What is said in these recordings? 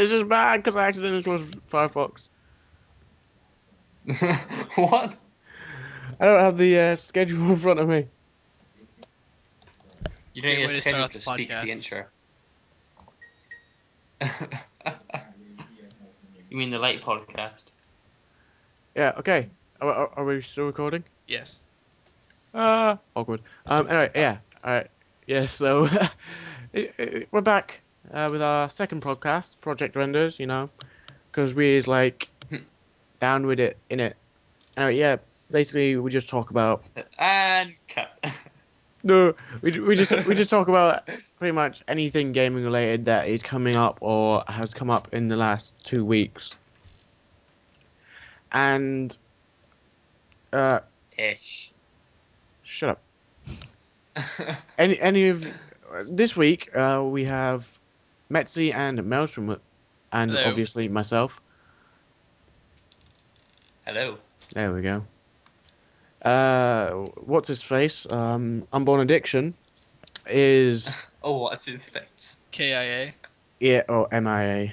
This is bad because I accidentally chose Firefox. What? I don't have the schedule in front of me. You don't Great need a way to start schedule off to the speak the podcast. intro. You mean the late podcast? Yeah, okay. Are we still recording? Yes. Awkward. Anyway, yeah. Alright. Yeah, so we're back with our second podcast, ProjectRenderz, you know, because we is like down with it, in it. Anyway, yeah, basically we just talk about And cut. no, we just talk about pretty much anything gaming related that is coming up or has come up in the last 2 weeks. And Ish. shut up. Any of this week we have Metzi and Maelstrom and Hello. obviously myself. Hello. There we go. What's his face? Unborn Addiction is Oh, what's his face? KIA. yeah or MIA.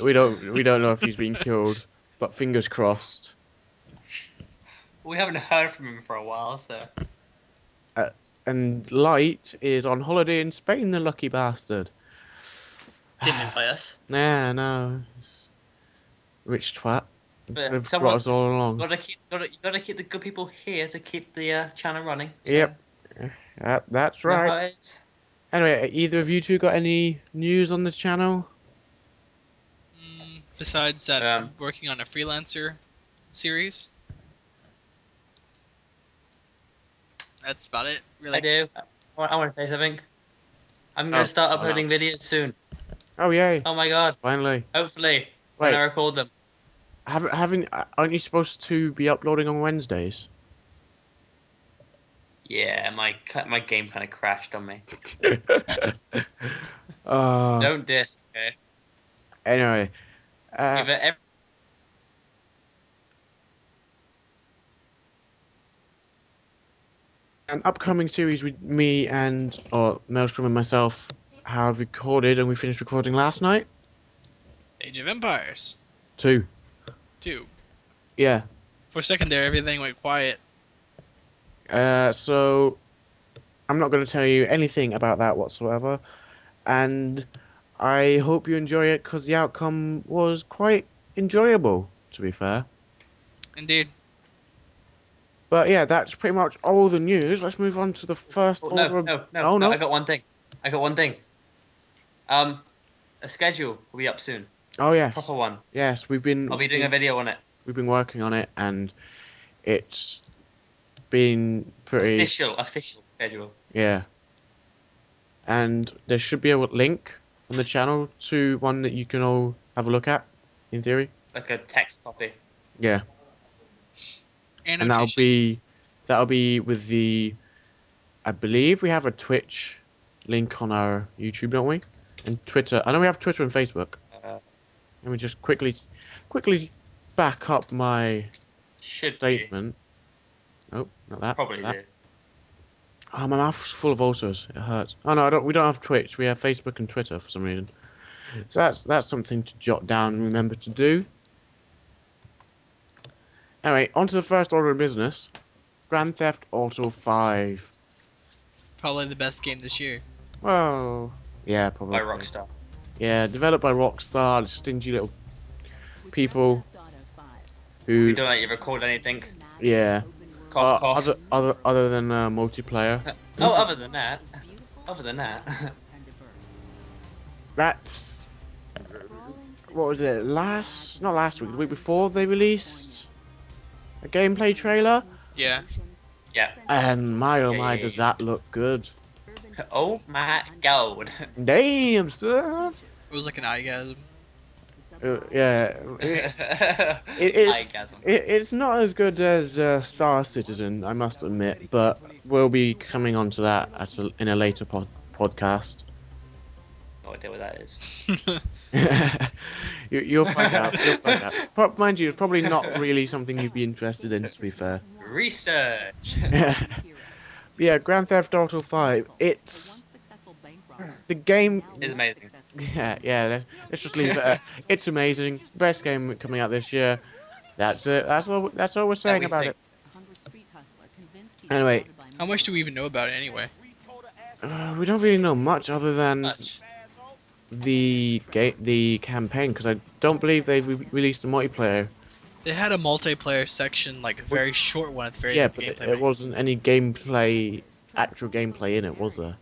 We don't know if he's been killed, but fingers crossed. We haven't heard from him for a while, so. And Light is on holiday in Spain, the lucky bastard. Didn't invite us. Nah, no. Rich twat. Could But have brought someone us all along. you gotta keep the good people here to keep the channel running. So. Yep. That's You know right. how it is? Anyway, either of you two got any news on the channel? Besides that, Um, I'm working on a freelancer series. That's about it, really. I do. I want to say something. I'm gonna Oh, start hold uploading videos soon. Oh yay! Oh my god. Finally. Hopefully, when Wait, I record them. aren't you supposed to be uploading on Wednesdays? Yeah, my game kind of crashed on me. uh, Don't diss, okay? anyway, Give it every an upcoming series with me and Maelstrom and myself have recorded, and we finished recording last night. Age of Empires 2. 2. Yeah. For a second there, everything went quiet. So I'm not going to tell you anything about that whatsoever, and I hope you enjoy it because the outcome was quite enjoyable, to be fair. Indeed. But yeah, that's pretty much all the news. Let's move on to the first Oh, order of... no. I got one thing. I got one thing. A schedule will be up soon. Oh yes, Proper one. yes. I'll be doing a video on it. We've been working on it, and it's been pretty Official schedule. yeah. And there should be a link on the channel to one that you can all have a look at, in theory. Like a text copy. Yeah, and Annotation. that'll be with the. I believe we have a Twitch link on our YouTube, don't we? And Twitter. I know we have Twitter and Facebook. Let me just quickly back up my Should statement. Nope, not that. Probably that. do. Oh, my mouth's full of ulcers. It hurts. Oh no, I don't. We don't have Twitch. We have Facebook and Twitter for some reason. So that's something to jot down and remember to do. Anyway, on to the first order of business. Grand Theft Auto 5. Probably the best game this year. Well, yeah, probably. By Rockstar. Yeah, developed by Rockstar, stingy little people who. We don't let you record anything. Yeah. Cough, cough. Other than multiplayer. Oh, other than that. That's what was it? Not last week, the week before they released a gameplay trailer. Yeah. Yeah. And my oh my, Yeah. does that look good? Oh my god. Damn, son. It was like an orgasm. Yeah. It's not as good as Star Citizen, I must admit, but we'll be coming on to that in a later podcast. No idea what that is. You'll find out. Mind you, it's probably not really something you'd be interested in, to be fair. Research. Yeah, Grand Theft Auto 5. The game. It's amazing. yeah. Let's just leave it. It's amazing. Best game coming out this year. That's it. That's all we're saying we about think. it. Anyway, How much do we even know about it anyway? we don't really know much other than Much. the campaign, because I don't believe they've released the multiplayer. They had a multiplayer section, like a very short one at the very Yeah, end of but the it gameplay. wasn't any actual gameplay in it, was there?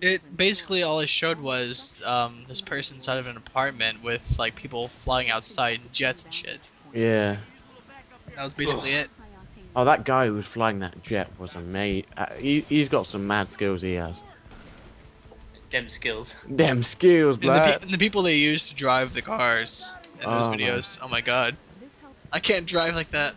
It basically all it showed was this person inside of an apartment with like people flying outside in jets and shit. Yeah. That was basically it. Oh, that guy who was flying that jet was amazing. He's got some mad skills. He has. Dem skills. Damn skills, And blood. the people they used to drive the cars in those Oh, man. videos. Oh my god, I can't drive like that.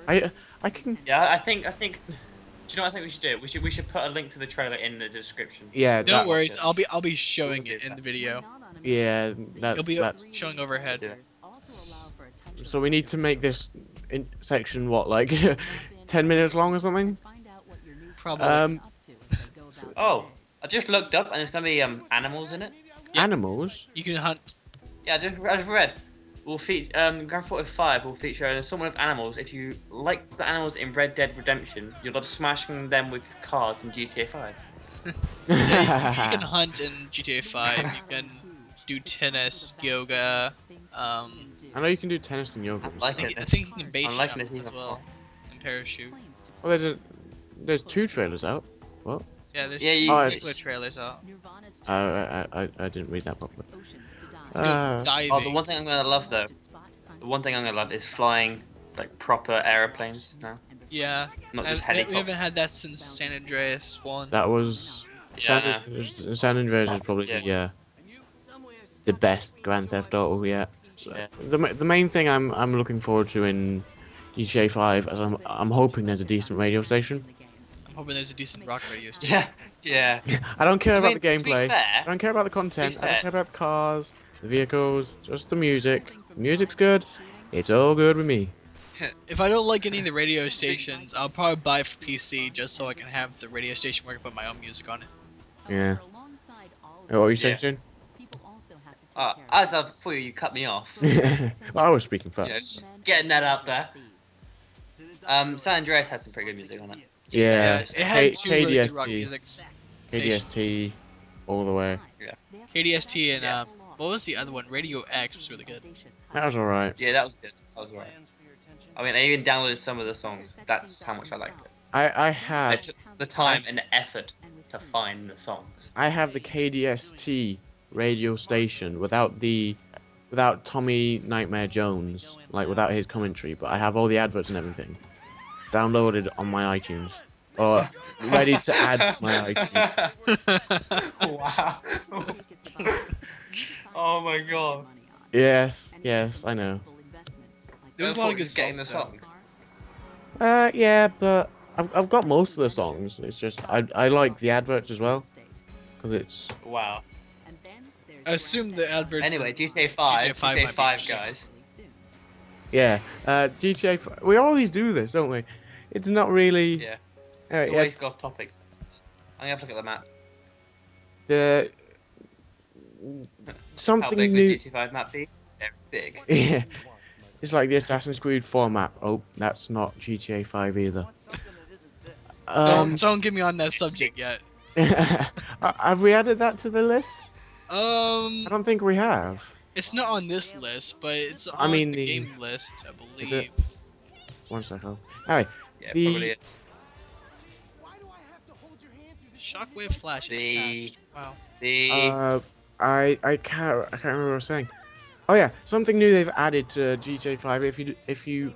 I can. Yeah, I think. Do you know what I think we should do? We should put a link to the trailer in the description. Yeah. Don't that- worry, I'll be showing it in the video. Yeah, It'll be that's. showing overhead. Yeah. So we need to make this section what, like 10 minutes long or something? Probably. Oh, I just looked up and there's gonna be animals in it. Yep. Animals. You can hunt. Yeah, I just read. Will feature Grand Theft Auto 5 will feature someone with animals. If you like the animals in Red Dead Redemption, you'll love smashing them with cars in GTA 5. Yeah, you can hunt in GTA 5. You can do tennis, yoga. I know you can do tennis and yoga. and Like stuff. it. I think you can base I'm jump liking this as even well, more. and parachute. Well, there's 2 trailers out. What? Yeah, there's Yeah, two you- particular trailers out. I didn't read that properly. Go Uh, Oh, the one thing I'm gonna love though, the one thing I'm gonna love is flying like proper aeroplanes now, Yeah, not just we helicopters. haven't had that since San Andreas 1. that was Yeah. San Andreas is probably the best Grand Theft Auto yet. So, Yeah. the main thing I'm looking forward to in GTA 5 is I'm hoping there's a decent radio station. I'm hoping there's a decent rock radio station. Yeah, yeah. I don't care I about mean, the to be gameplay. fair- I don't care about the content. I fair- don't care about the cars, the vehicles, just the music. The music's good. It's all good with me. If I don't like any of the radio stations, I'll probably buy it for PC just so I can have the radio station where I can put my own music on it. Yeah. Oh, what were you saying, Yeah. Shane? As of before you cut me off. Well, I was speaking first. Yeah, just getting that out there. San Andreas had some pretty good music on it. Yeah. it had two really good rock KDST. music stations. KDST all the way. KDST and Yeah. what was the other one? Radio X was really good. That was alright. Yeah, that was good. That was alright. I mean, I even downloaded some of the songs. That's how much I liked it. I I have took the time and the effort to find the songs. the KDST radio station without Tommy Nightmare Jones, like without his commentary, but I have all the adverts and everything downloaded on my iTunes or ready to add to my iTunes. Wow. Oh my god. Yes, I know. There was a lot of good Getting the songs. Yeah, but I've got most of the songs. It's just I like the adverts as well because it's Wow. I assume the adverts. Anyway, GTA 5. GTA 5 GTA might be 5, interesting. guys. yeah. GTA. We always do this, don't we? It's not really. Yeah. Yeah. Always go off topics. I'm gonna have to look at the map. The How something big new. would GTA 5 map be? Very big. Yeah. It's like the Assassin's Creed 4 map. Oh, that's not GTA 5 either. Don't get me on that subject yet. Have we added that to the list? I don't think we have. It's not on this list, but it's I on mean the the- game list, I Is believe. it? One second. Anyway, Yeah, The- probably is. Shockwave Flash is The- patched. Wow. The I can't remember what I was saying. Oh yeah, something new they've added to GTA 5. If you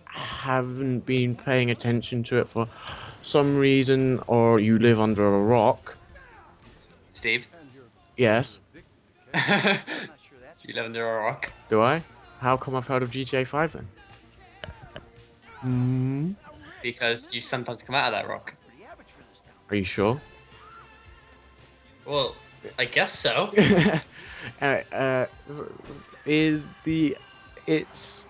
haven't been paying attention to it for some reason, or you live under a rock, Steve. yes, You live under a rock. do I? How come I've heard of GTA 5 then? Hmm. Because you sometimes come out of that rock. Are you sure? Well, I guess so. It's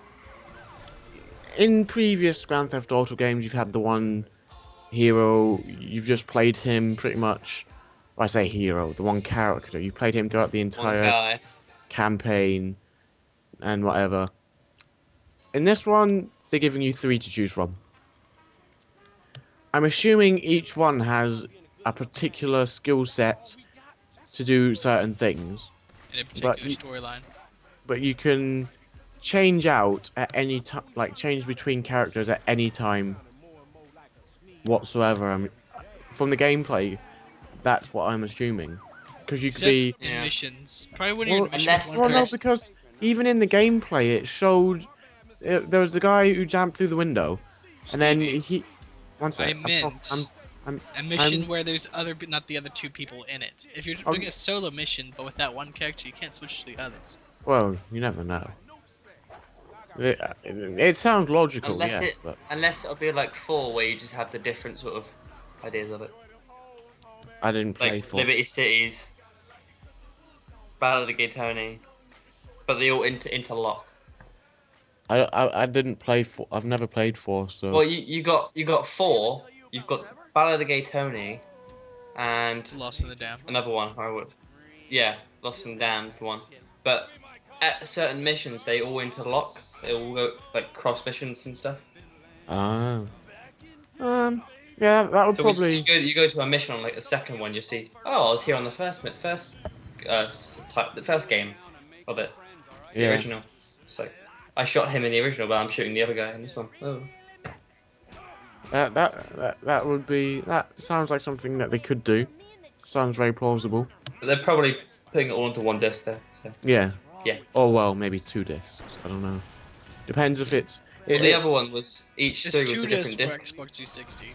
in previous Grand Theft Auto games you've had the one hero, you've just played him pretty much I say hero, the one character. You played him throughout the One entire guy. campaign and whatever. In this one, they're giving you 3 to choose from. I'm assuming each one has a particular skill set to do certain things, In a but particular storyline. you can change out at any time, like change between characters at any time whatsoever. I mean, from the gameplay, that's what I'm assuming, because you could Except be. in Yeah. missions. Probably when you're in a Well, mission with unless- one well, no, person. because even in the gameplay, it showed there was the guy who jumped through the window, and then Stevie, he. One sec. I meant I'm a mission I'm- where there's not the other 2 people in it. If you're Oh, doing a solo mission, but with that one character, you can't switch to the others. well, you never know. It sounds logical, Unless yeah, but unless it'll be like 4, where you just have the different sort of ideas of it. I didn't play Like for. Liberty Cities, Battle of the Gay Tony, but they all interlock. I didn't play for. I've never played for, so. Well, you got 4. You've got Battle of the Gay Tony, and Lost in the Dam. another one. I would. Yeah, Lost and Damned one. But at certain missions, they all interlock. They all go like cross missions and stuff. Ah. Yeah, that would So when probably. you go to a mission on like the second one, you see, oh, I was here on the the first game of it, the Yeah. original. So I shot him in the original, but I'm shooting the other guy in this one. Oh. That would be. That sounds like something that they could do. Sounds very plausible. But they're probably putting it all into one disc there. So. Yeah. Yeah. Or well, maybe 2 discs. I don't know. Depends if it's. Well, the other one was each There's through 2 was a discs different for disc. Xbox 360.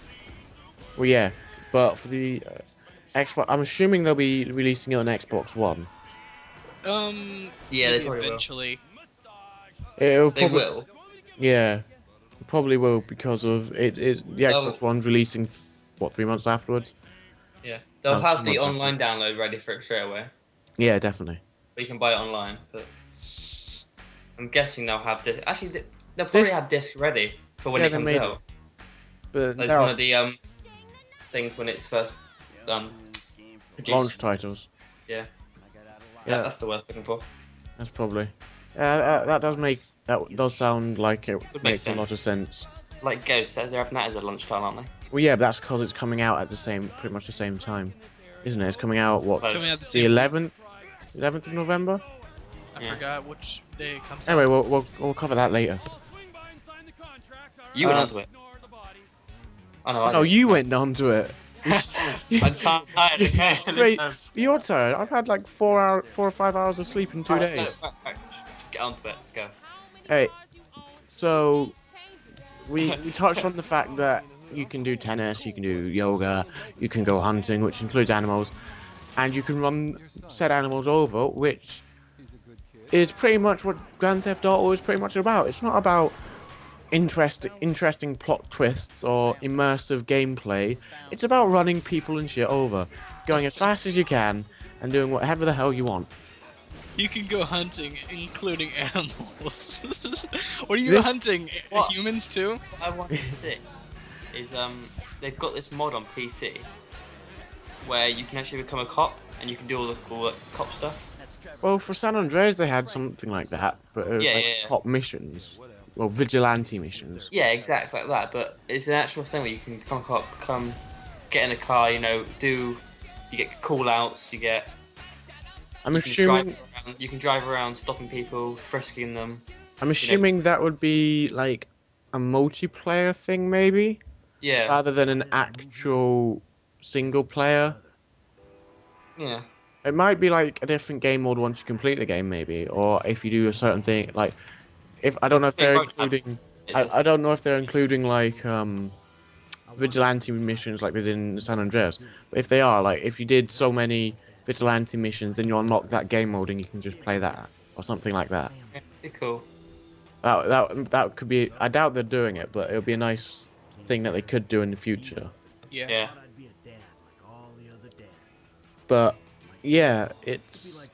Well, yeah, but for the Xbox, I'm assuming they'll be releasing it on Xbox One. Yeah, they Maybe probably will. eventually. It'll They probably, will. Yeah, it probably will because of it. The Xbox One's releasing 3 months afterwards. Yeah, they'll No, have 2 the months online afterwards. download ready for it straight away. Yeah, definitely. But you can buy it online. But I'm guessing they'll have this. Actually, they'll probably have discs ready for when Yeah, it they comes made out. But That's there one are of the things when it's first produced. launch titles. Yeah. Yeah, That's the word I was looking for. that's probably. That does sound like it make makes a lot of sense. Like Ghost, they're having that as a lunch title, aren't they? Well, yeah, but that's because it's coming out at pretty much the same time, isn't it? It's coming out what Close. Coming out the the same. 11th of November. I Yeah. forgot which day it comes Anyway, out. we'll cover that later. You went Uh, onto it. Oh no, I No, didn't. you went onto it. I'm tired. Okay. Great. You're tired. I've had like 4 or 5 hours of sleep in 2 days. Right. Get onto it. Let's go. Hey, so we touched on the fact that you can do tennis, you can do yoga, you can go hunting, which includes animals, and you can run said animals over, which is pretty much what Grand Theft Auto is pretty much about. It's not about interesting plot twists or immersive gameplay. It's about running people and shit over, going as fast as you can, and doing whatever the hell you want. You can go hunting, including animals. What are you This- hunting? What? Humans too? What I want to see is they've got this mod on PC where you can actually become a cop and you can do all the cool cop stuff. Well, for San Andreas they had something like that, but it was Yeah, like yeah. cop missions, well, vigilante missions. Yeah, exactly like that. But it's an actual thing where you can become a cop, get in a car, you get call outs, you get. I'm You can assuming. drive around, you can drive around, stopping people, frisking them. I'm assuming that would be like a multiplayer thing, maybe, Yeah, rather than an actual single player. yeah. It might be like a different game mode once you complete the game, maybe, or if you do a certain thing. Like, if I don't know if They they're might have- including. It's I don't know if they're including like vigilante missions like they did in San Andreas. But if they are, like, if you did so many vigilante missions, then you unlock that game mode and you can just play that or something like that. be cool. That could be. I doubt they're doing it, but it would be a nice thing that they could do in the future. Yeah. Yeah. But yeah, it's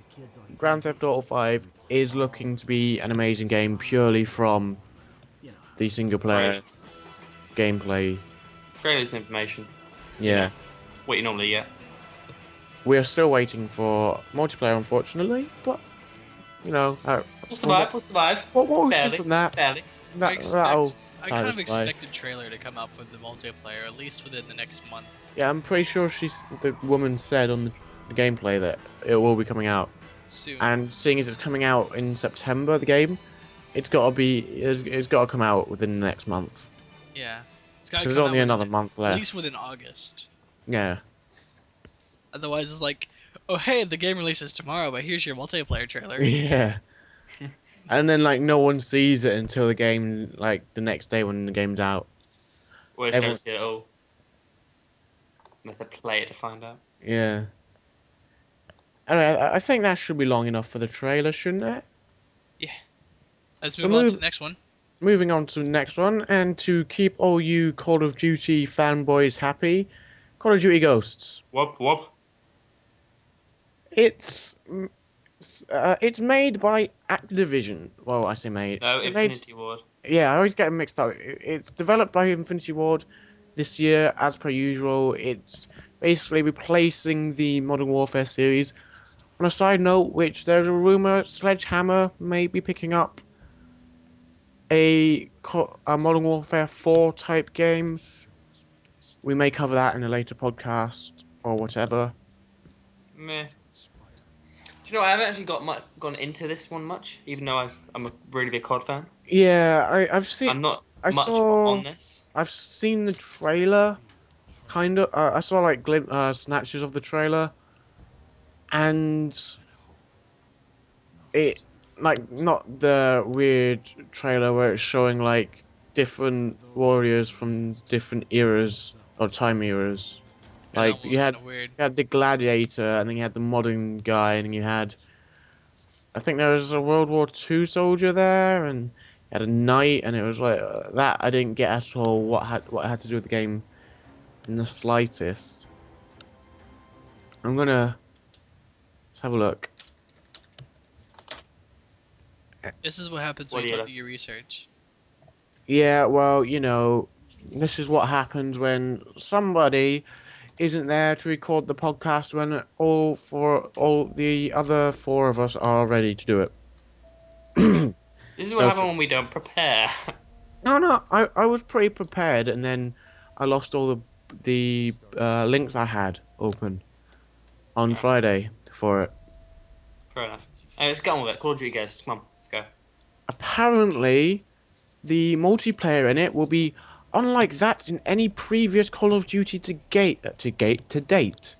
Grand Theft Auto 5 is looking to be an amazing game purely from the single player gameplay. Trailers and information. Yeah. What you normally get. we're still waiting for multiplayer, unfortunately. But you know, We'll from survive. We'll survive. what we've seen Barely. from that, Barely. that'll I kind of satisfy. expect a trailer to come out for the multiplayer, at least within the next month. Yeah, I'm pretty sure the woman said on the gameplay that it will be coming out. Soon. And seeing as it's coming out in September, the game, it's got to come out within the next month. Yeah. It's gotta Because there's come out only within another month at least left. within August. Yeah. Otherwise, it's like, oh hey, the game releases tomorrow, but here's your multiplayer trailer. Yeah. And then like no one sees it until the game like the next day when the game's out. Or if Everyone, don't see it all. We have to play it to find out. yeah. Anyway, I think that should be long enough for the trailer, shouldn't it? Yeah. Let's So move on to the next one. moving on to the next one, and to keep all you Call of Duty fanboys happy, Call of Duty Ghosts. Whoop whoop. It's it's made by Activision. Well, I say made. No, It's made. Infinity Ward. Yeah, I always get them mixed up. It's developed by Infinity Ward this year, as per usual. It's basically replacing the Modern Warfare series. On a side note, which there's a rumor Sledgehammer may be picking up a Modern Warfare 4 type game. We may cover that in a later podcast or whatever. Meh. Do you know, I haven't actually gone into this one much, even though I'm a really big COD fan. Yeah, I've seen. I'm not I much saw. on this. I've seen the trailer. Kind of. I saw like snatches of the trailer, and it like not the weird trailer where it's showing like different warriors from different eras or time eras. Yeah, that Like one was kind of weird. you had the gladiator, and then you had the modern guy, and then you had I think there was a World War II soldier there, and you had a knight, and it was like that. I didn't get at all what it had to do with the game in the slightest. I'm gonna let's have a look. This is what happens What when do you you don't like? do your research. Yeah, well, this is what happens when somebody isn't there to record the podcast when all the other four of us are ready to do it. This is what No, happens when we don't prepare. no, I was pretty prepared, and then I lost all the links I had open on Oh, Friday for it. fair enough. Let's get on with it. Call of Duty Ghosts. Come on, let's go. Apparently, the multiplayer in it will be unlike that in any previous Call of Duty to date.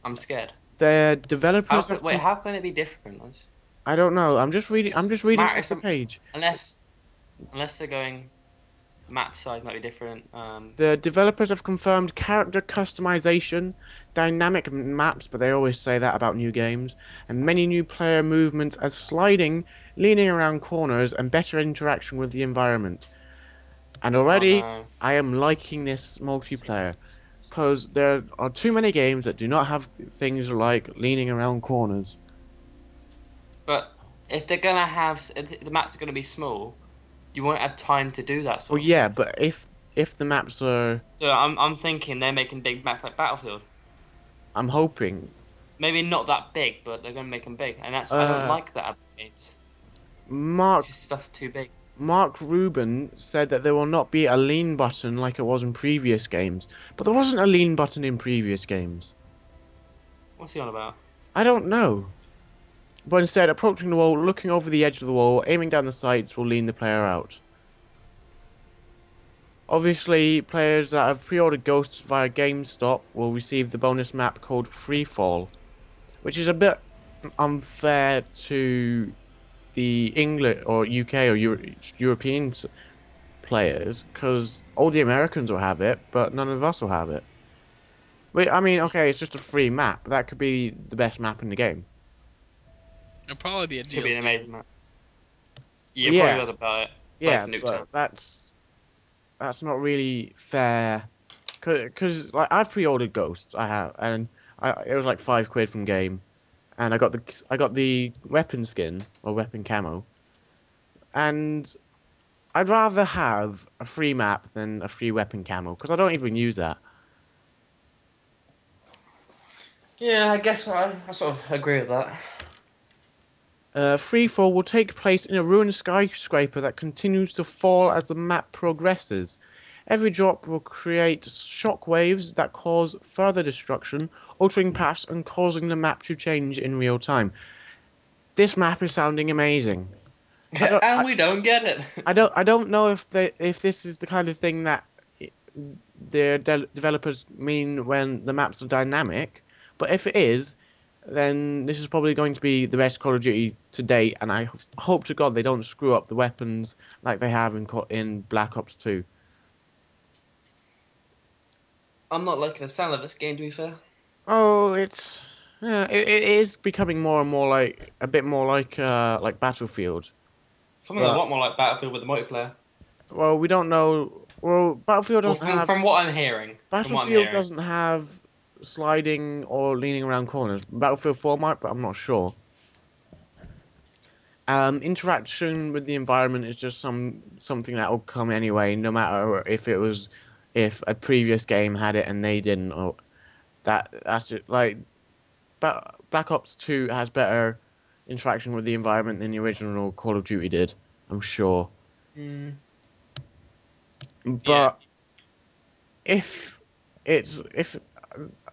I'm scared. The developers have How can it be different? I don't know. I'm just reading off It's the page. unless they're going map size might be different. The developers have confirmed character customization, dynamic maps, but they always say that about new games, and many new player movements as sliding, leaning around corners, and better interaction with the environment. And Oh already, no. I am liking this multiplayer, because there are too many games that do not have things like leaning around corners. But if they're gonna if the maps are gonna be small, you won't have time to do that Well, sort of yeah, stuff. but if the maps are, So I'm thinking they're making big maps like Battlefield. I'm hoping, Maybe not that big, but they're gonna make them big, and I don't uh, like that about games. Mark It's just stuff's too big. Mark Rubin said that there will not be a lean button like it was in previous games. But there wasn't a lean button in previous games. What's he on about? I don't know. But instead, approaching the wall, looking over the edge of the wall, aiming down the sights will lean the player out. Obviously, players that have pre-ordered Ghosts via GameStop will receive the bonus map called Freefall, which is a bit unfair to the English or UK or European players, because all the Americans will have it, but none of us will have it. Wait, I mean, okay, it's just a free map. That could be the best map in the game. It'll probably be a Could be an DLC. amazing map. Well, You're probably yeah, got to buy it. Like yeah, Nuketown. but that's not really fair, because like I've pre-ordered Ghosts, I have, and it was like £5 from game, and I got the weapon skin or weapon camo, and I'd rather have a free map than a free weapon camo because I don't even use that. Yeah, I guess I sort of agree with that. Freefall will take place in a ruined skyscraper that continues to fall as the map progresses. Every drop will create shock waves that cause further destruction, altering paths and causing the map to change in real time. This map is sounding amazing. I don't, And we don't get it. I don't know if this is the kind of thing that i- developers mean when the maps are dynamic, but if it is, then this is probably going to be the best Call of Duty to date, and I hope to God they don't screw up the weapons like they have in Black Ops 2. I'm not liking the sound of this game, to be fair. Oh, it's yeah, it is becoming more and more like a bit more like Battlefield, Something a but lot more like Battlefield with the multiplayer. well, we don't know. Well, Well, from what I'm hearing, Battlefield doesn't have sliding or leaning around corners. Battlefield 4 might, but I'm not sure. Interaction with the environment is just something that will come anyway, no matter if a previous game had it and they didn't, or that's just like Black Ops 2 has better interaction with the environment than the original Call of Duty did, I'm sure. Mm, yeah. But if if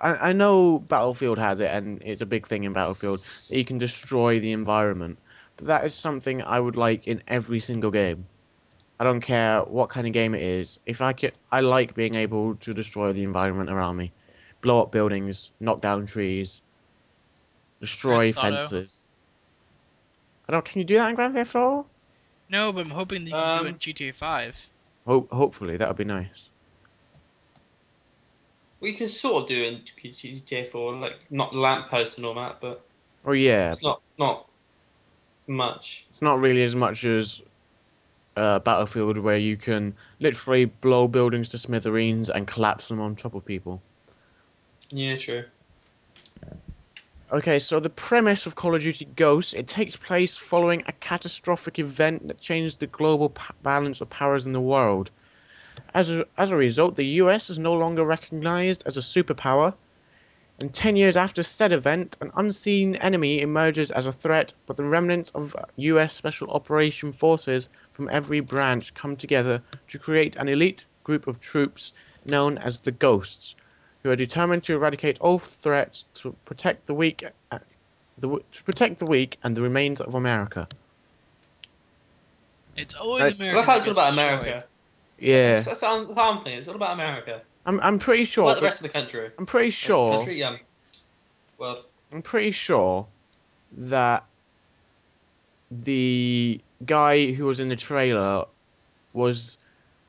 I know Battlefield has it, and it's a big thing in Battlefield that you can destroy the environment. But that is something I would like in every single game. I don't care what kind of game it is. If I could, I like being able to destroy the environment around me, blow up buildings, knock down trees, Grand destroy Theft Auto. fences. I don't. Can you do that in Grand Theft Auto? No, but I'm hoping that you can do it in Um, GTA 5. Hopefully that would be nice. we can sort of do in GTA 4, like not lamppost and all that, but Oh yeah, but it's not much. it's not really as much as Battlefield, where you can literally blow buildings to smithereens and collapse them on top of people. Yeah, true. Okay, so the premise of Call of Duty Ghosts, it takes place following a catastrophic event that changed the global balance of powers in the world. As a result, the US is no longer recognized as a superpower, and 10 years after said event, an unseen enemy emerges as a threat, but the remnants of US Special Operation Forces from every branch come together to create an elite group of troops known as the Ghosts, who are determined to eradicate all threats to protect the weak, and the remains of America. It's always Right. I love America how that it's all gets about destroyed. America. Yeah, That's how I'm thinking. It's all about America. I'm pretty What sure about the that rest of the country? I'm pretty sure Country, well, I'm pretty sure that the guy who was in the trailer was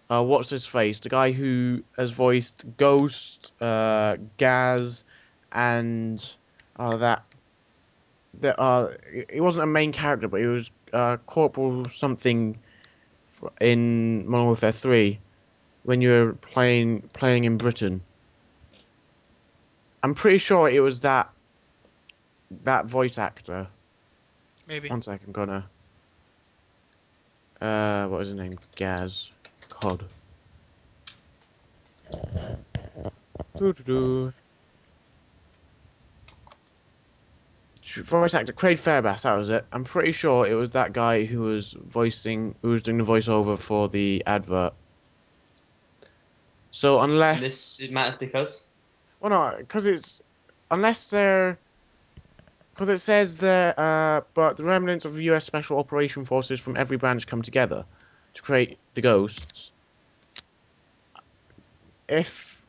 what's his face? The guy who has voiced Ghost, Gaz, and that he wasn't a main character, but he was Corporal something in Modern Warfare 3 when you were playing in Britain. I'm pretty sure it was that voice actor. Maybe. One sec, I'm gonna what was his name? Gaz. COD. Doo-doo-doo. Voice actor Craig Fairbass, that was it. I'm pretty sure it was that guy who was doing the voiceover for the advert. So and this unless, it matters because well, no, unless they're, because it says there, but the remnants of U.S. Special Operation Forces from every branch come together to create the Ghosts. If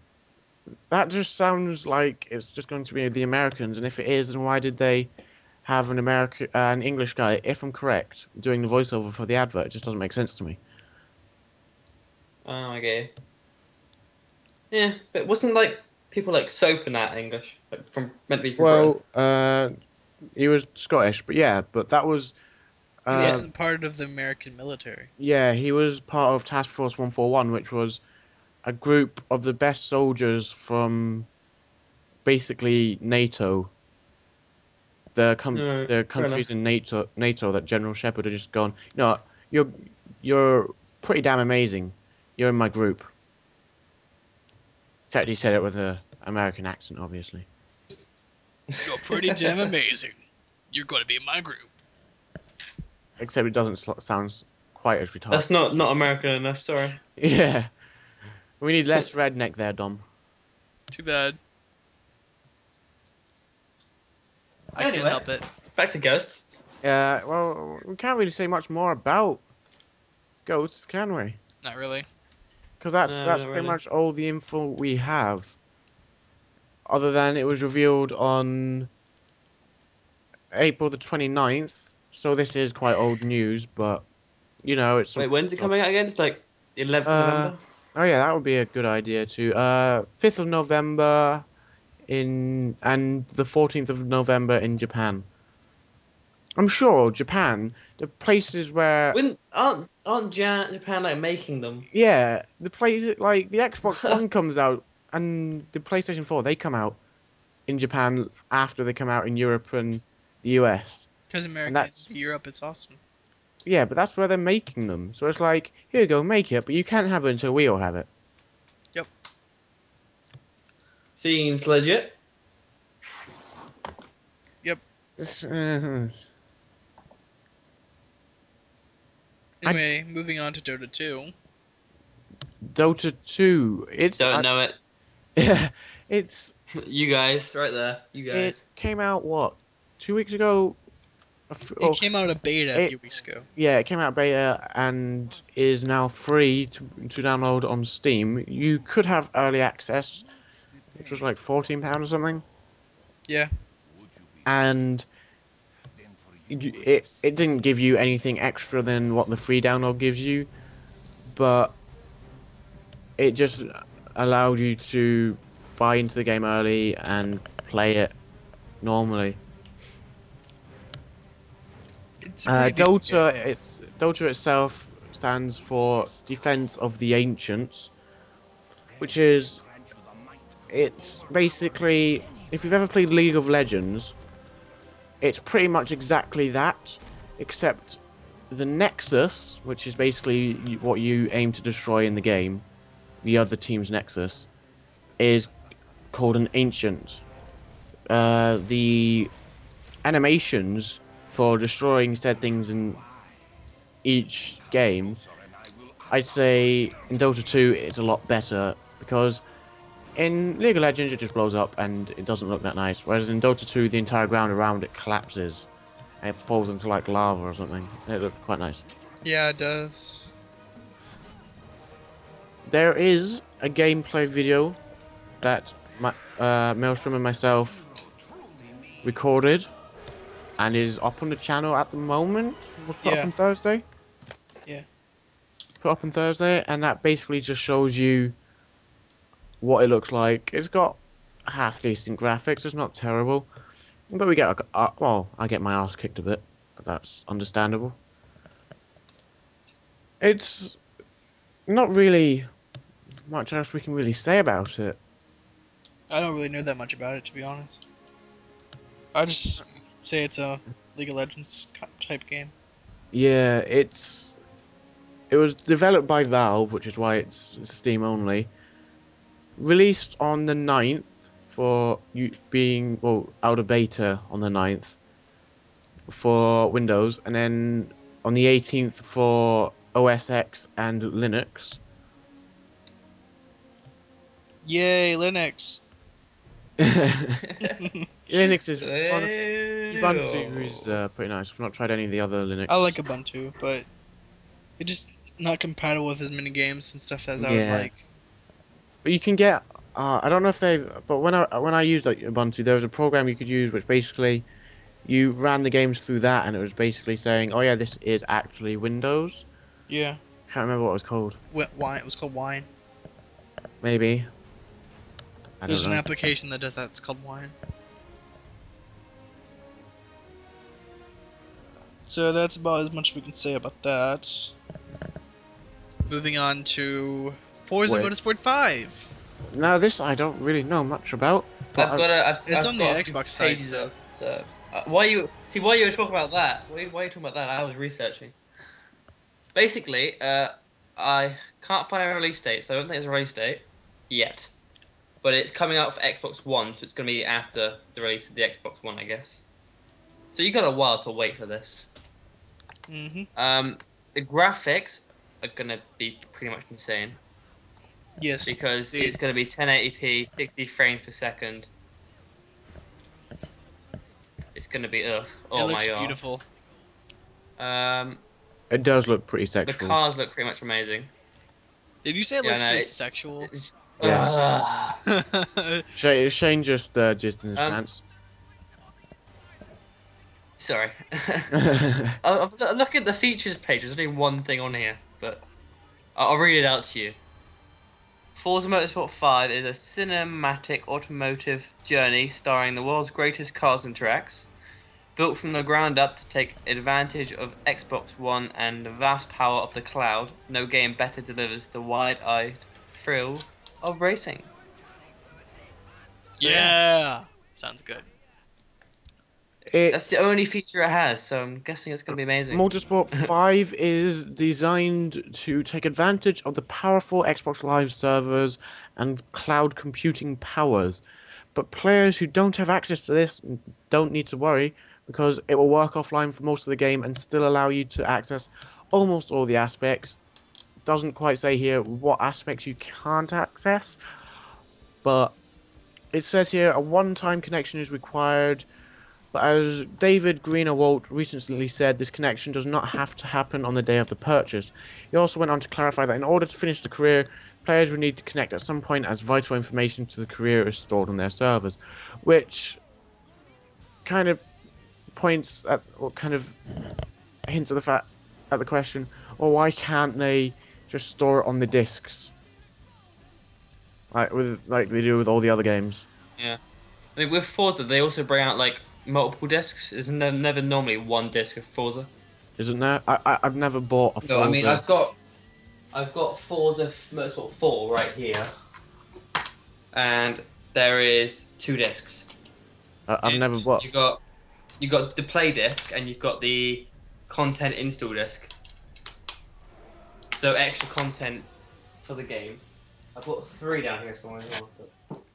that just sounds like it's just going to be the Americans, and if it is, then why did they have an English guy, if I'm correct, doing the voiceover for the advert? It just doesn't make sense to me. oh, okay. Yeah, but wasn't like people like soap and that English, like from meant to be from Britain. Well, he was Scottish, but yeah, but that was, He uh, wasn't part of the American military. yeah, he was part of Task Force 141, which was a group of the best soldiers from basically NATO, No, the fair enough. countries in NATO that General Shepard had just gone, you know, you're you're pretty damn amazing. You're in my group. Except he said it with a American accent, obviously. You're pretty damn amazing. You're going to be in my group. Except it doesn't sound quite as retarded. That's not American enough. Sorry. Yeah. We need less redneck there, Dom. Too bad. I can't Anyway, help it. back to ghosts. Well, we can't really say much more about ghosts, can we? Not really. Because that's No, that's not pretty really. much all the info we have. Other than it was revealed on April the 29th. So this is quite old news, but you know, it's Wait, something. when's it coming out again? It's like 11th of Uh, November. oh yeah, that would be a good idea too. 5th of November in and the 14th of November in Japan. I'm sure Japan, the places where When aren't Japan like making them? yeah, the place like the Xbox One comes out and the PlayStation 4 they come out in Japan after they come out in Europe and the US. Because And America is that's Europe, it's awesome. yeah, but that's where they're making them. So it's like, here you go, make it, but you can't have it until we all have it. Yep. Seems legit. Yep. I Anyway, moving on to Dota 2. Dota 2. Don't know it. It's You guys, right there. You it guys. came out what 2 weeks ago. It Oh, came out of beta a it few weeks ago. yeah, it came out beta and is now free to download on Steam. You could have early access, which was like £14 or something, Yeah. and it didn't give you anything extra than what the free download gives you, but it just allowed you to buy into the game early and play it normally. It's a pretty decent Dota, game. it's Dota itself stands for Defense of the Ancients, which is it's basically if you've ever played League of Legends, it's pretty much exactly that, except the Nexus, which is basically what you aim to destroy in the game, the other team's Nexus, is called an Ancient. The animations for destroying said things in each game, I'd say in Dota 2 it's a lot better because in League of Legends it just blows up and it doesn't look that nice, whereas in Dota 2 the entire ground around it collapses and it falls into like lava or something. It looked quite nice. Yeah, it does. There is a gameplay video that Maelstrom and myself recorded and is up on the channel at the moment. Was put up Yeah. on Thursday. Yeah. Put up on Thursday, and that basically just shows you what it looks like. It's got half decent graphics. It's not terrible, but we get well, I get my ass kicked a bit, but that's understandable. It's not really much else we can really say about it. I don't really know that much about it, to be honest. I just say it's a League of Legends type game. Yeah, it was developed by Valve, which is why it's Steam only. Released on the 9th for you being well out of beta on the 9th for Windows, and then on the 18th for OS X and Linux. Yay, Linux! Linux is fun. Ubuntu is Ew. pretty nice. I've not tried any of the other Linux. I like Ubuntu, but it's just not compatible with as many games and stuff as I would Yeah, like. but you can get. I don't know if they. But when I used like Ubuntu, there was a program you could use which basically you ran the games through that, and it was basically saying, "Oh yeah, this is actually Windows." Yeah. Can't remember what it was called. Wine. It was called Wine. Maybe. I don't There's an know. application that does that. It's called Wine. So that's about as much we can say about that. Moving on to Forza Wait. Motorsport 5. Now this I don't really know much about, but It's I've on the got a few Xbox side, pages so- of. So why you were talking about that? Why are you talking about that? I was researching. Basically, I can't find a release date, so I don't think it's a release date yet. but it's coming out for Xbox One, so it's going to be after the release of the Xbox One, I guess. So you got a while to wait for this. The graphics are going to be pretty much insane Yes. because Dude, it's going to be 1080p, 60 frames per second. It's going to be it oh my looks god. beautiful. It does look pretty The sexual. cars look pretty much amazing. Did you say it Yeah, looks no, pretty sexual? it's Yes. Shane just jizzed in his pants. Sorry. Look at the features page. There's only one thing on here, but I'll read it out to you. Forza Motorsport 5 is a cinematic automotive journey starring the world's greatest cars and tracks, built from the ground up to take advantage of Xbox One and the vast power of the cloud. No game better delivers the wide-eyed thrill of racing. So, Yeah. Sounds good. that's the It's only feature it has, so I'm guessing it's going to be amazing. Motorsport 5 is designed to take advantage of the powerful Xbox Live servers and cloud computing powers. But players who don't have access to this don't need to worry because it will work offline for most of the game and still allow you to access almost all the aspects. Doesn't quite say here what aspects you can't access, but it says here a one-time connection is required. But as David Greenawalt recently said, this connection does not have to happen on the day of the purchase. He also went on to clarify that in order to finish the career, players would need to connect at some point as vital information to the career is stored on their servers, which kind of points at, or kind of hints at the question, well, why can't they just store it on the discs, like they do with all the other games? Yeah. I mean, with Forza, they also bring out like multiple discs. Isn't there never normally one disc of Forza? Isn't there? I've never bought a No, I mean Forza. I've got Forza Motorsport 4 right here, and there is two discs. I've never bought. You got the play disc and you've got the content install disc. So extra content for the game. I've got three down here somewhere.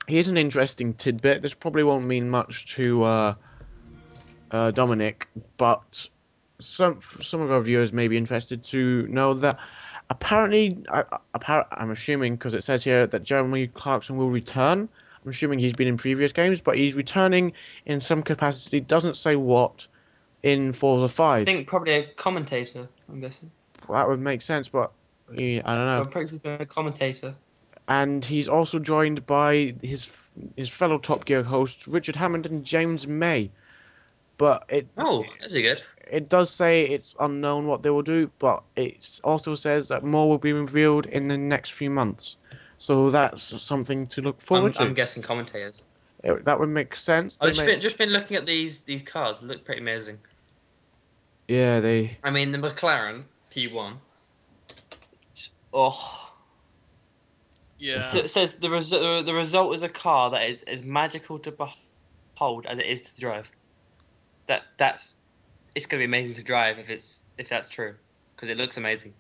Here's an interesting tidbit. This probably won't mean much to Dominic, but some of our viewers may be interested to know that apparently, I'm assuming because it says here that Jeremy Clarkson will return. I'm assuming he's been in previous games, but he's returning in some capacity. Doesn't say what in Forza I 5. think probably a commentator, I'm guessing. That would make sense, but yeah, I don't know. I'm pretty sure he's a commentator. And he's also joined by his fellow Top Gear hosts Richard Hammond and James May. But Oh, that's good. it does say it's unknown what they will do, but it also says that more will be revealed in the next few months. So that's something to look forward I'm to. guessing commentators. That would make sense. I've just been looking at these cars. They look pretty amazing. Yeah, they. I mean, the McLaren P1. Oh, Yeah. it says the result is a car that is as magical to behold as it is to drive. That's it's gonna be amazing to drive if that's true, because it looks amazing.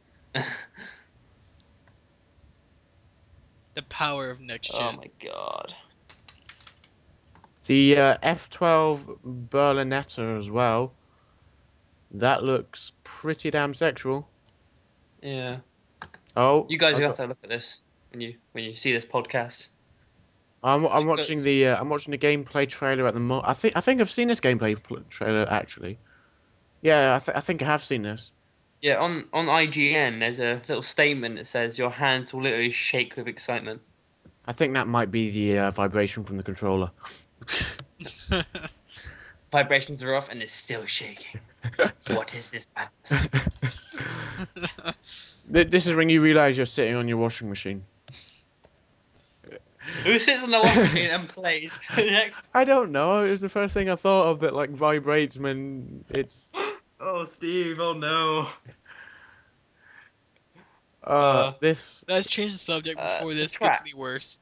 The power of next Oh gen. my god. The F12 Berlinetta as well. That looks pretty damn sexual. Yeah. Oh, You guys I are gonna have got. to look at this when you see this podcast. I'm It watching looks- I'm watching the gameplay trailer at the moment. I think I've seen this trailer actually. Yeah, I think I have seen this. Yeah, on IGN, there's a little statement that says your hands will literally shake with excitement. I think that might be the vibration from the controller. Vibrations are off and it's still shaking. What is this madness? This is when you realize you're sitting on your washing machine. Who sits on the washing machine and plays? I don't know. It was the first thing I thought of that like vibrates when it's Oh, Steve! Oh no. this. Let's change the subject before The this gets track. any worse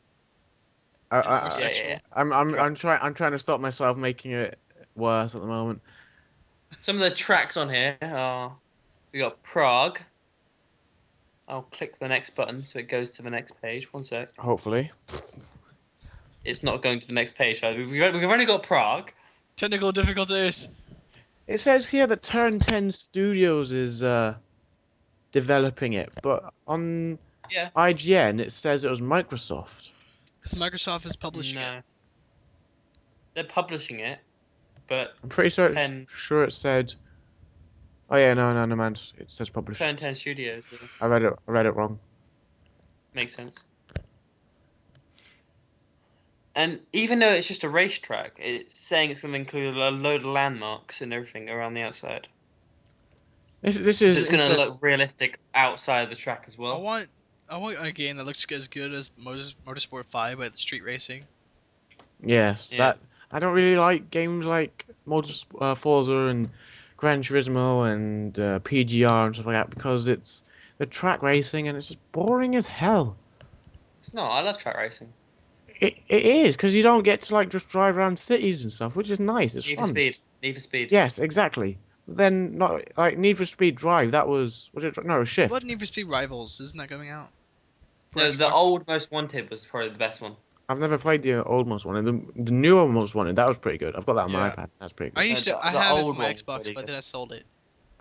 I, and more I, Yeah. sexual. I'm trying to stop myself making it worse at the moment. Some of the tracks on here are we got Prague. I'll click the next button so it goes to the next page. One sec. Hopefully. it's not going to the next page. So we've only got Prague. Technical difficulties. It says here that Turn 10 Studios is developing it, but on Yeah. IGN it says it was Microsoft. Because Microsoft is publishing it. No, they're publishing it, but I'm pretty sure ten it said. Oh yeah, no, man. It says Turn publishers. 10 Studios. Yeah. I read it wrong. Makes sense. And even though it's just a racetrack, it's saying it's going to include a load of landmarks and everything around the outside. This So is it's going to look realistic outside of the track as I well. want I want a game that looks as good as Motorsport 5, but street racing. Yes, Yeah. that I don't really like games like Forza and Gran Turismo and PGR and stuff like that because it's the track racing and it's just boring as hell. It's not. I love track racing. It is because you don't get to like just drive around cities and stuff, which is nice. It's Need for fun. Speed. Need for Speed. Yes, exactly. Then not like Need for Speed Drive. That was it? No, What Shift. Need for Speed Rivals? Isn't that coming out for No, the Xbox? old Most Wanted was probably the best one. I've never played the old Most Wanted. The newer Most Wanted that was pretty good. I've got that on my Yeah. iPad. That's pretty I good. used to. I The have it for old my one was Xbox, really but good. then I sold it.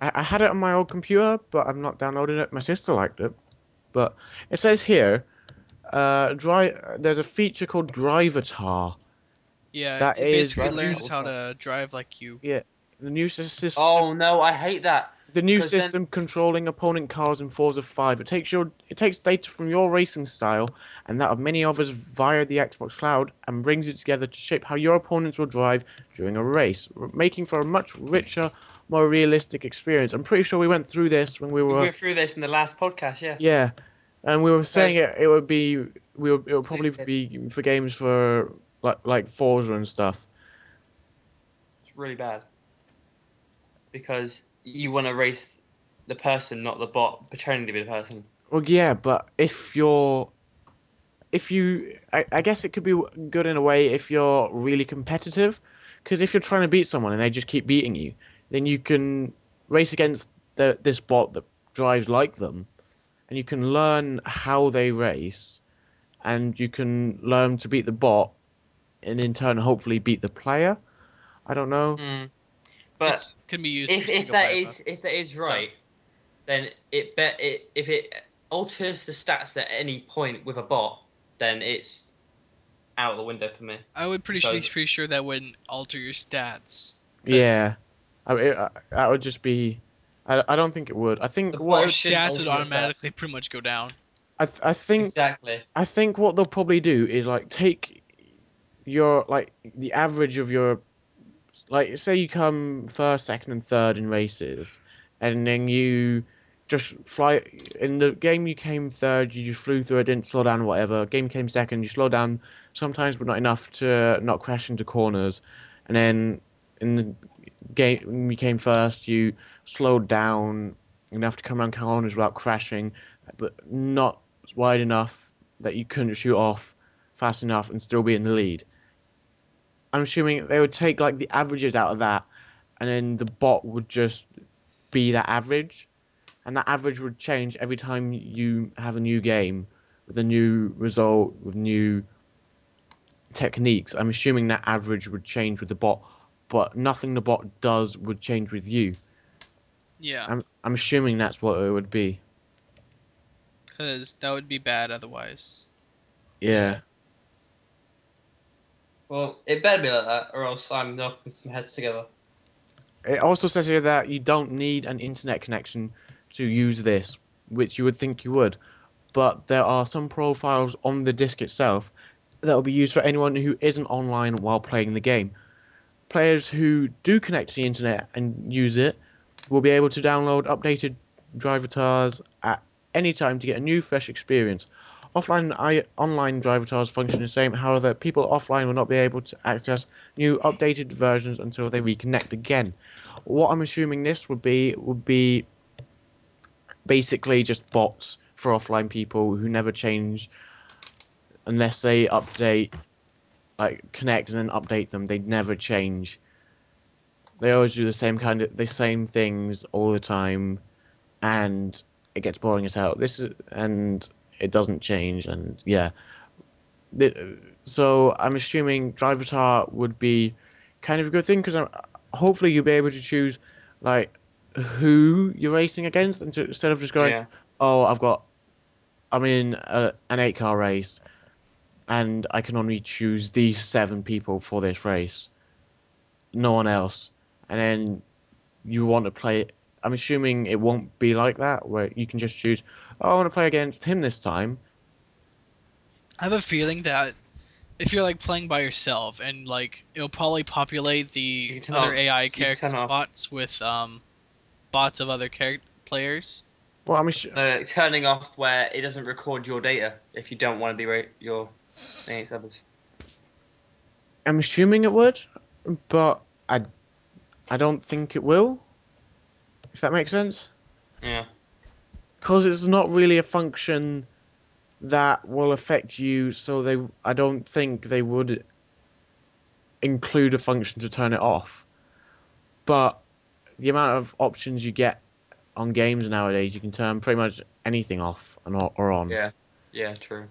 I had it on my old computer, but I've not downloaded it. My sister liked it, but it says here, There's a feature called Drivatar. Yeah, That it is basically Drive learns What's how that? to drive like you. yeah, the new system. Oh no, I hate that The new because then system controlling opponent cars in Forza 5. It takes data from your racing style and that of many others via the Xbox Cloud and brings it together to shape how your opponents will drive during a race, making for a much richer, more realistic experience. I'm pretty sure we went through this when we we were went through this in the last podcast. Yeah, yeah, and we were saying because it would be it would probably stupid. be for games for like Forza and stuff. It's really bad because you want to race the person, not the bot pretending to be the person. Well, yeah, but if you I guess it could be good in a way if you're really competitive because if you're trying to beat someone and they just keep beating you then you can race against this bot that drives like them and you can learn how they race and you can learn to beat the bot and in turn hopefully beat the player. I don't know. Mm. But It's can be used for if single that player is if that is stuff. right, then if it alters the stats at any point with a bot, then it's out the window for me I would be because pretty sure that wouldn't alter your stats. Because Yeah, that would just be I don't think it would. I the think what your bot it, shouldn't stats would alter your automatically stats. pretty much go down. I think Exactly. I think what they'll probably do is like take your like the average of your like say you come first, second, and third in races, and then you just fly in the game you came third, you just flew through it, didn't slow down, whatever. Game came second, you slow down sometimes, but not enough to not crash into corners, and then in the game when you came first, you slowed down enough to come around corners without crashing, but not wide enough that you couldn't shoot off fast enough and still be in the lead. I'm assuming they would take like the averages out of that, and then the bot would just be that average, and that average would change every time you have a new game with a new result with new techniques. I'm assuming that average would change with the bot, but nothing the bot does would change with you. Yeah, I'm assuming that's what it would be. because that would be bad otherwise. Yeah. Yeah. Well, it better be like that, or else I'm knocking some heads together. It also says here that you don't need an internet connection to use this, which you would think you would. But there are some profiles on the disc itself that will be used for anyone who isn't online while playing the game. Players who do connect to the internet and use it will be able to download updated drivatars at any time to get a new, fresh experience. Online drivatars function the same, however, people offline will not be able to access new, updated versions until they reconnect again. What I'm assuming this would be basically just bots for offline people who never change unless they update, like connect and then update them. They never change. They always do the same things all the time, and it gets boring as hell. This is and it doesn't change, and yeah, So I'm assuming driver tar would be kind of a good thing because hopefully you'll be able to choose like who you're racing against instead of just going, Yeah. oh, I'm in an 8 car race and I can only choose these 7 people for this race, no one else. And then you want to play. I'm assuming it won't be like that where you can just choose, oh, I want to play against him this time. I have a feeling that if you're like playing by yourself and like it'll probably populate You the can turn other off. AI You can character turn off. bots with bots of other players. Well, No, turning off where it doesn't record your data if you don't want to be your thing others. I'm assuming it would, but I don't think it will. If that makes sense, Yeah. because it's not really a function that will affect you. So I don't think they would include a function to turn it off. But the amount of options you get on games nowadays, you can turn pretty much anything off or on. Yeah. Yeah. True.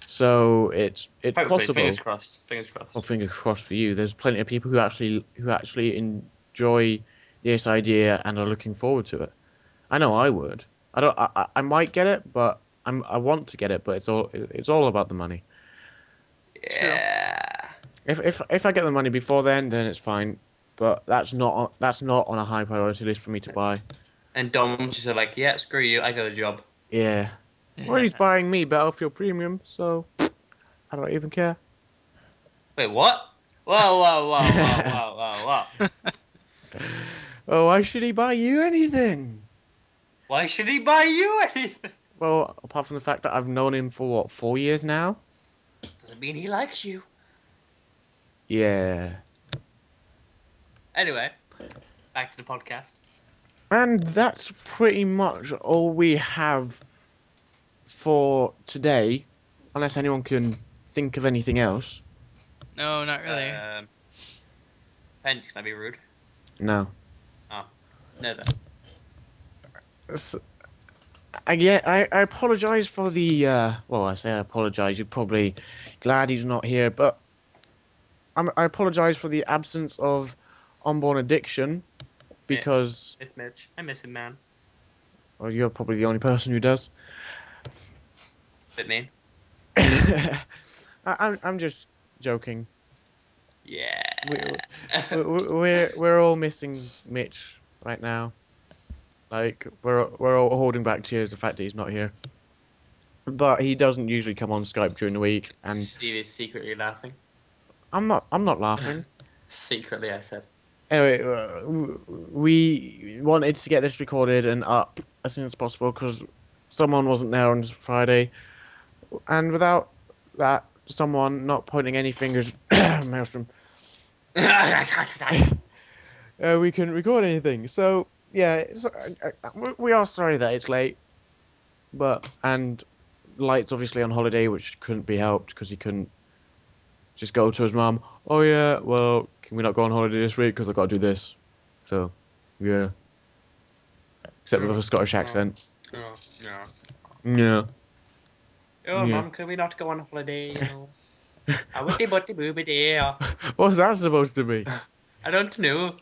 So it's Hopefully, fingers possible. crossed. Fingers Well, crossed. fingers crossed for you. There's plenty of people who actually enjoy this idea and are looking forward to it. I know I would. I don't. I might get it, but I want to get it, but it's all about the money. True. Yeah. If I get the money before then it's fine. But that's not on a high priority list for me to buy. And Dom just said like, yeah, screw you, I got a job. Yeah. Well, he's buying me Battlefield Premium, so I don't even care. Wait, what? Whoa, whoa, whoa, whoa, whoa, whoa, whoa. Oh, why should he buy you anything? Why should he buy you anything? Well, apart from the fact that I've known him for what, 4 years now? Doesn't mean he likes you. Yeah. Anyway, back to the podcast. And that's pretty much all we have for today, unless anyone can think of anything else. No, not really. Pence, can I be rude? No. Oh, no then. I apologize for the well, I say I apologize, you're probably glad he's not here, but I apologize for the absence of unborn addiction Mitch. because Miss Mitch. I miss him, man. well, you're probably the only person who does. Bit mean. I'm just joking. We, Yeah. we're all missing Mitch right now. Like we're all holding back tears the fact that he's not here. But he doesn't usually come on Skype during the week, and Steve is secretly laughing. I'm not laughing. Secretly, I said. Anyway, we wanted to get this recorded and up as soon as possible because someone wasn't there on Friday, and without that someone not pointing any fingers, Maelstrom, we couldn't record anything. So yeah, we are sorry that it's late, but and Light's obviously on holiday, which couldn't be helped because he couldn't just go to his mum. Oh yeah, well, can we not go on holiday this week because I've got to do this. So yeah, except with a Scottish No, accent. no, no. Yeah, Oh, yeah. mum, could we not go on holiday? Oh, I would butty booby day. What's that supposed to be? I don't know.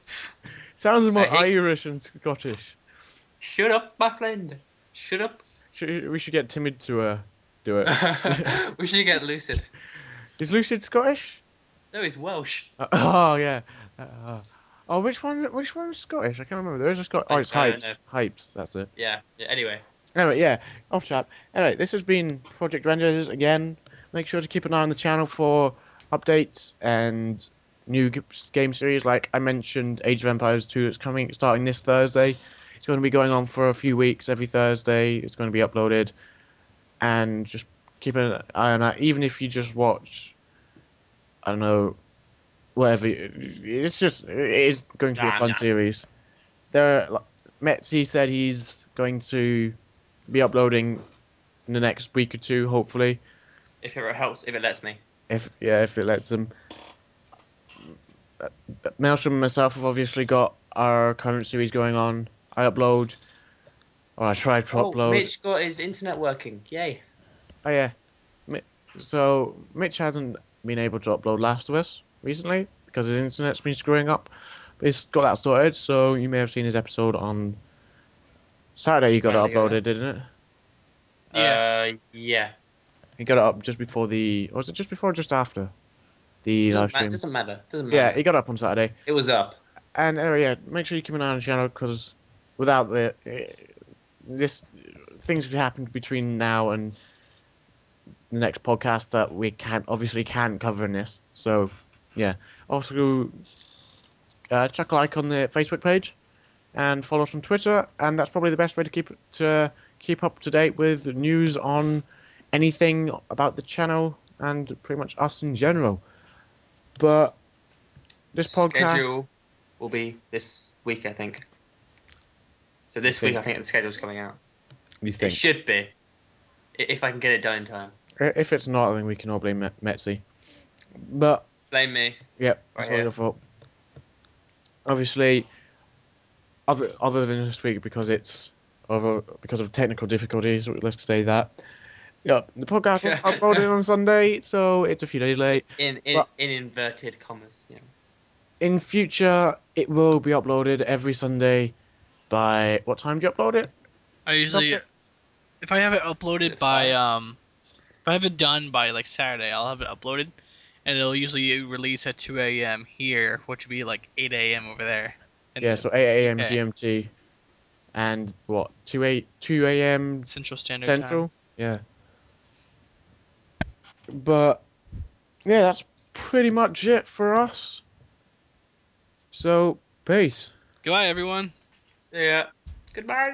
Sounds I more hate. Irish and Scottish. Shut up, my friend. Shut up. We should get Timid to do it. We should get Lucid. Is Lucid Scottish? No, he's Welsh. Oh yeah. Uh, oh, which one? Which one's Scottish? I can't remember. There's a Scot. Oh, it's I don't know. Hypes. Hypes. That's it. Yeah. Anyway. Anyway, yeah. Off chat. Anyway, this has been Project Renders again. Make sure to keep an eye on the channel for updates and new game series. Like I mentioned, Age of Empires 2 is starting this Thursday. It's going to be going on for a few weeks. Every Thursday, it's going to be uploaded, and just keep an eye on that. Even if you just watch, I don't know, whatever. It is going to be a Nah, fun nah. series. Metzi said he's going to be uploading in the next week or two, hopefully. If it helps, if it lets me. If it lets him. Maelstrom and myself have obviously got our current series going on. I upload, or I try to Oh, upload. Mitch got his internet working. Yay. Oh yeah, So Mitch hasn't been able to upload Last of Us recently because his internet's been screwing up. But he's got that sorted, so you may have seen his episode on Saturday. You got it Finally got uploaded, didn't it? Yeah. He got it up just before the. Was it just before or just after the live stream? Doesn't matter. Doesn't Yeah, matter. he got up on Saturday. It was up. And yeah, make sure you keep an eye on the channel because without this things could happen between now and the next podcast that we can't cover in this. So yeah, also chuck a like on the Facebook page and follow us on Twitter, and that's probably the best way to keep up to date with news on anything about the channel and pretty much us in general. But this podcast, Schedule will be this week, I think. So this week, I think the schedule's coming out. you It think? should be, if I can get it done in time. If it's not, then we can all blame Metzi. But Blame me. yeah, that's all your fault. Obviously, other than this week because of technical difficulties, let's say that. Yeah, the podcast was uploaded on Sunday, so it's a few days late. In But inverted commas, yes. in future, it will be uploaded every Sunday. By what time do you upload it? I usually, if I have it uploaded It's by fine. if I have it done by like Saturday, I'll have it uploaded, and it'll usually release at 2 a.m. here, which would be like 8 a.m. over there. Yeah, so 8 a.m. UK. GMT, and what 2 a.m. Central Standard Central. Time. Yeah, but yeah, that's pretty much it for us. So peace. Goodbye, everyone. See ya. Goodbye.